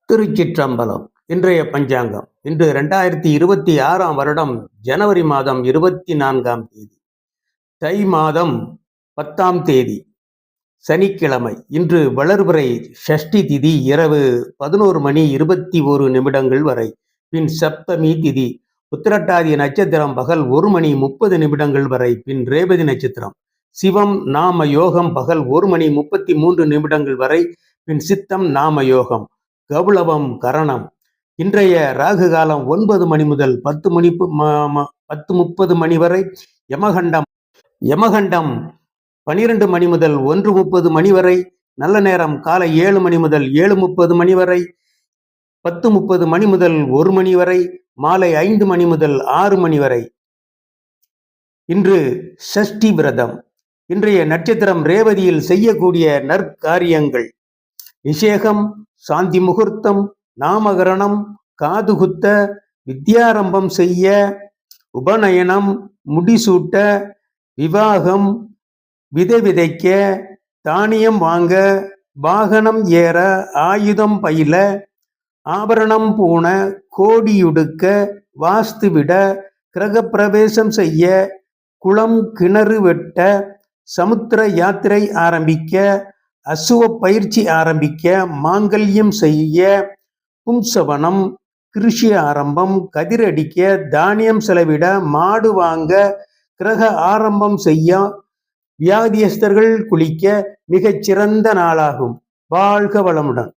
திருச்சிற்றம்பலம். இன்றைய பஞ்சாங்கம். இன்று 2026 வருடம் ஜனவரி மாதம் 24 தேதி, தை மாதம் 10 தேதி, சனிக்கிழமை. இன்று வளர்பிறை ஷஷ்டி திதி இரவு 11 மணி 21 நிமிடங்கள் வரை. பின் சப்தமி திதி. உத்திரட்டாதி நட்சத்திரம் பகல் 1 மணி 30 நிமிடங்கள் வரை. பின் ரேவதி நட்சத்திரம். சிவம் நாம யோகம் பகல் 1 மணி 33 நிமிடங்கள் வரை. பின் சித்தம் நாம யோகம். கௌளவம் கரணம். இன்றைய ராகு காலம் 9 மணி முதல் 10:30 மணி வரை. யமகண்டம் 12 மணி முதல் 1:30 மணி வரை. நல்ல நேரம் காலை 7 மணி முதல் 7:30 மணி வரை. 10:30 மணி முதல் 1 மணி வரை. மாலை 5 மணி முதல் 6 மணி வரை. இன்று சஷ்டி விரதம். இன்றைய நட்சத்திரம் ரேவதியில் செய்யக்கூடிய நற்காரியங்கள்: நிஷேகம், சாந்தி முகூர்த்தம், நாமகரணம், காதுகுத்த, வித்யாரம்பம் செய்ய, உபநயனம், முடிசூட்ட, விவாகம், விதை விதைக்க, தானியம் வாங்க, வாகனம் ஏற, ஆயுதம் பயில, ஆபரணம் பூண, கோடியுடுக்க, வாஸ்து விட, கிரகப்பிரவேசம் செய்ய, குளம் கிணறு வெட்ட, சமுத்திர யாத்திரை ஆரம்பிக்க, அசுவ பயிற்சி ஆரம்பிக்க, மாங்கல்யம் செய்ய, பும்சவனம், கிருஷி ஆரம்பம், கதிரடிக்க, தானியம் செலவிட, மாடு வாங்க, கிரக ஆரம்பம் செய்ய, வியாதியஸ்தர்கள் குளிக்க மிகச்சிறந்த நாளாகும். வாழ்க வளமுடன்.